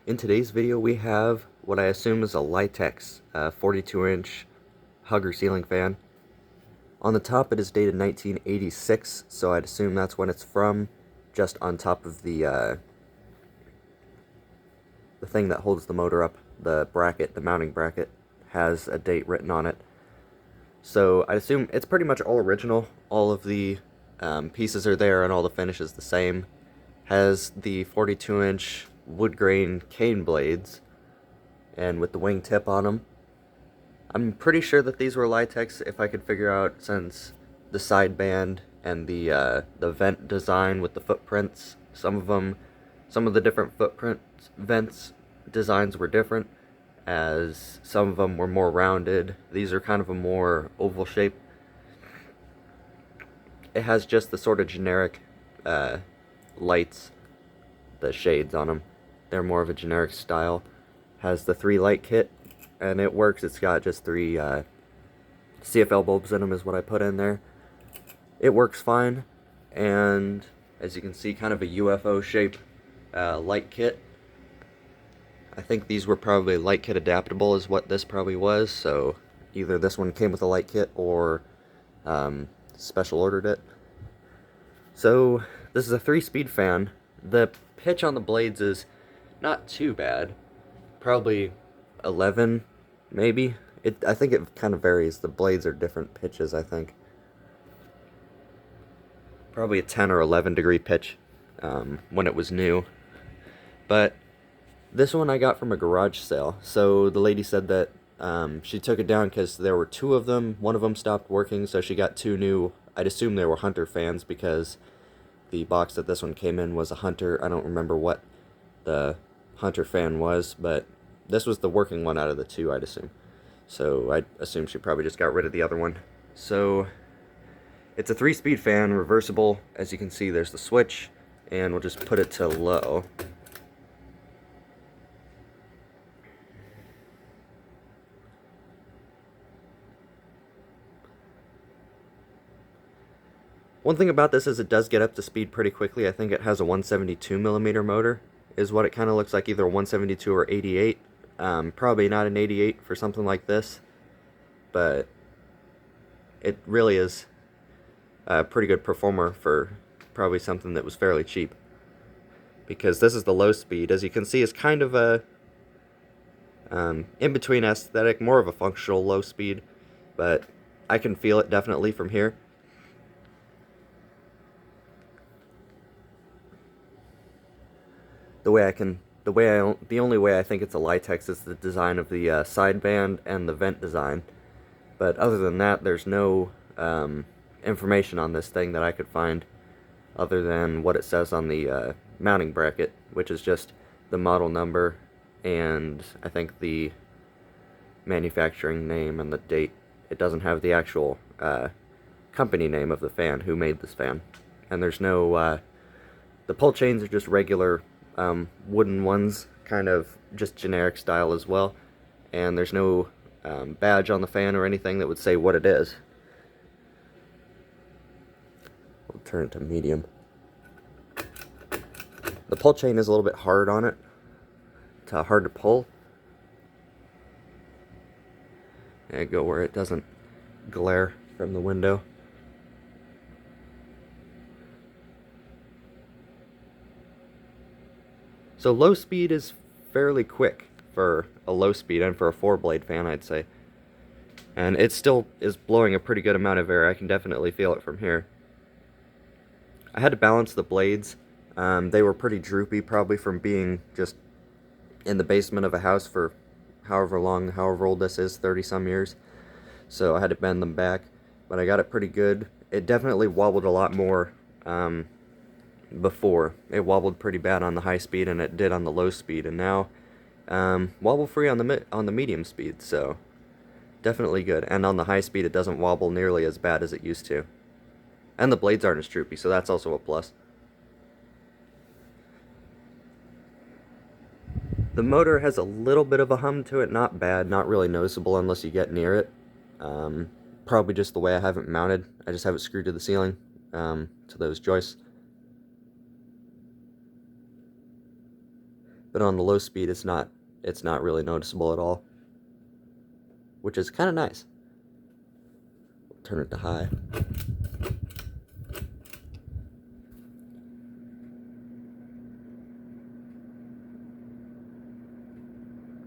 In today's video we have what I assume is a Litex 42-inch hugger ceiling fan. On the top it is dated 1986, so I'd assume that's when it's from. Just on top of the thing that holds the motor up, the bracket, the mounting bracket, has a date written on it. So I assume it's pretty much all original. All of the pieces are there and all the finish is the same. Has the 42-inch wood grain cane blades and with the wing tip on them. I'm pretty sure that these were Litex if I could figure out, since the sideband and the vent design with the footprints, some of the different footprints vents designs were different, as some of them were more rounded. These are kind of a more oval shape. It has just the sort of generic lights, the shades on them. They're more of a generic style. Has the 3 light kit, and it works. It's got just 3 CFL bulbs in them is what I put in there. It works fine, and as you can see, kind of a UFO shape light kit. I think these were probably light kit adaptable is what this probably was, so either this one came with a light kit or special ordered it. So this is a 3-speed fan. The pitch on the blades is not too bad. Probably 11, maybe. I think it kind of varies. The blades are different pitches, I think. Probably a 10 or 11 degree pitch when it was new. But this one I got from a garage sale. So the lady said that she took it down because there were 2 of them. One of them stopped working, so she got 2 new. I'd assume they were Hunter fans because the box that this one came in was a Hunter. I don't remember what the Hunter fan was, but this was the working one out of the 2, I'd assume. So I'd assume she probably just got rid of the other one. So it's a 3-speed fan, reversible. As you can see, there's the switch, and we'll just put it to low. One thing about this is it does get up to speed pretty quickly. I think it has a 172mm motor, is what it kind of looks like, either 172 or 88. Probably not an 88 for something like this, but it really is a pretty good performer for probably something that was fairly cheap. Because this is the low speed. As you can see, it's kind of a in-between aesthetic, more of a functional low speed, but I can feel it definitely from here. The only way I think it's a Litex is the design of the sideband and the vent design. But other than that, there's no information on this thing that I could find other than what it says on the mounting bracket, which is just the model number and I think the manufacturing name and the date. It doesn't have the actual company name of the fan, who made this fan. And there's no, the pull chains are just regular wooden ones, kind of just generic style as well, and there's no badge on the fan or anything that would say what it is. We'll turn it to medium. The pull chain is a little bit hard on it. It's hard to pull. There you go, where it doesn't glare from the window. So low speed is fairly quick for a low speed and for a 4-blade fan, I'd say. And it still is blowing a pretty good amount of air. I can definitely feel it from here. I had to balance the blades. They were pretty droopy, probably from being just in the basement of a house for however old this is, 30 some years. So I had to bend them back, but I got it pretty good. It definitely wobbled a lot more before. It wobbled pretty bad on the high speed, and it did on the low speed, and now wobble free on the medium speed, so definitely good. And on the high speed it doesn't wobble nearly as bad as it used to, and the blades aren't as droopy, so that's also a plus. The motor has a little bit of a hum to it, not bad, not really noticeable unless you get near it. Probably just the way I have it mounted. I just have it screwed to the ceiling, to those joists. but on the low speed it's not really noticeable at all, which is kind of nice. Turn it to high.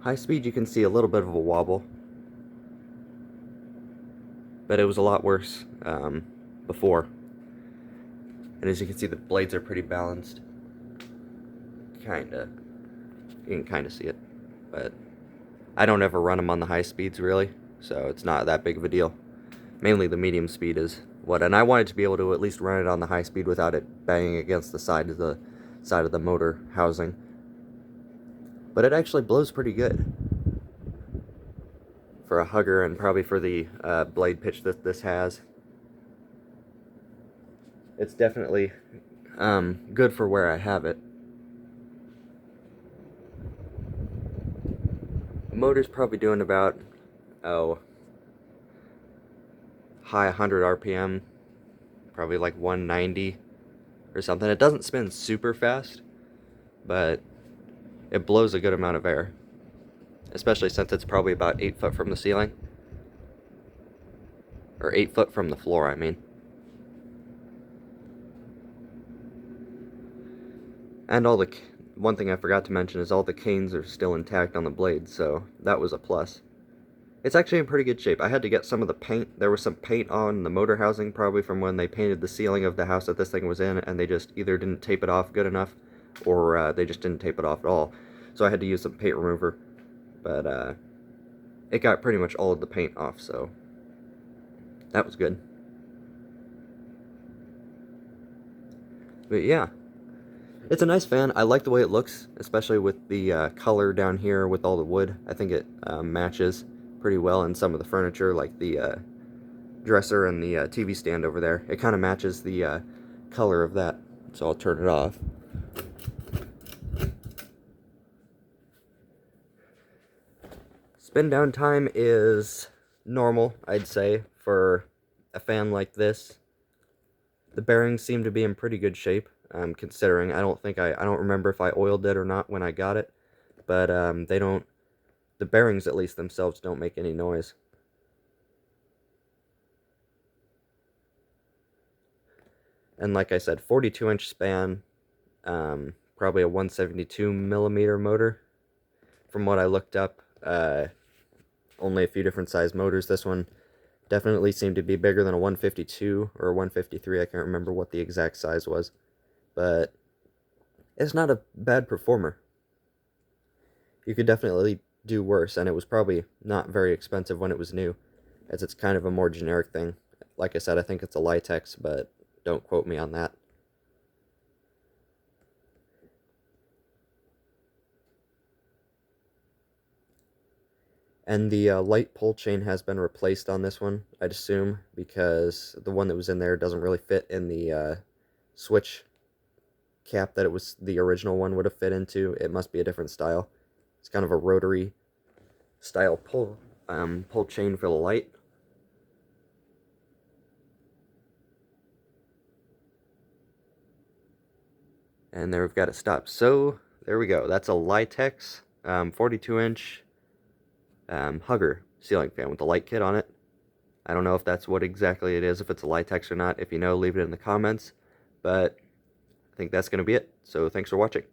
High speed you can see a little bit of a wobble, but it was a lot worse before. And as you can see, the blades are pretty balanced. Kinda. You can kinda see it. But I don't ever run them on the high speeds, really, so it's not that big of a deal. Mainly the medium speed is what, and I wanted to be able to at least run it on the high speed without it banging against the side of the motor housing. But it actually blows pretty good for a hugger, and probably for the blade pitch that this has. It's definitely good for where I have it. The motor's probably doing about, high 100 RPM, probably like 190 or something. It doesn't spin super fast, but it blows a good amount of air, especially since it's probably about 8 foot from the ceiling, or 8 foot from the floor, I mean. And one thing I forgot to mention is all the canes are still intact on the blade, so that was a plus. It's actually in pretty good shape. I had to get some of the paint. There was some paint on the motor housing, probably from when they painted the ceiling of the house that this thing was in, and they just either didn't tape it off good enough, or they just didn't tape it off at all. So I had to use some paint remover, but it got pretty much all of the paint off, so that was good. But yeah, it's a nice fan. I like the way it looks, especially with the color down here with all the wood. I think it matches pretty well in some of the furniture, like the dresser and the TV stand over there. It kind of matches the color of that, so I'll turn it off. Spin down time is normal, I'd say, for a fan like this. The bearings seem to be in pretty good shape, considering I don't remember if I oiled it or not when I got it, but the bearings at least themselves don't make any noise. And like I said, 42-inch span, probably a 172 millimeter motor. From what I looked up, only a few different size motors. This one definitely seemed to be bigger than a 152 or a 153. I can't remember what the exact size was, but it's not a bad performer. You could definitely do worse, and it was probably not very expensive when it was new, as it's kind of a more generic thing. Like I said, I think it's a Litex, but don't quote me on that. And the light pull chain has been replaced on this one, I'd assume, because the one that was in there doesn't really fit in the switch cap that the original one would have fit into. It must be a different style. It's kind of a rotary style pull chain for the light. And there we've got it stopped. So there we go. That's a Litex 42-inch hugger ceiling fan with the light kit on it. I don't know if that's what exactly it is, if it's a Litex or not. If you know, leave it in the comments. But I think that's going to be it. So thanks for watching.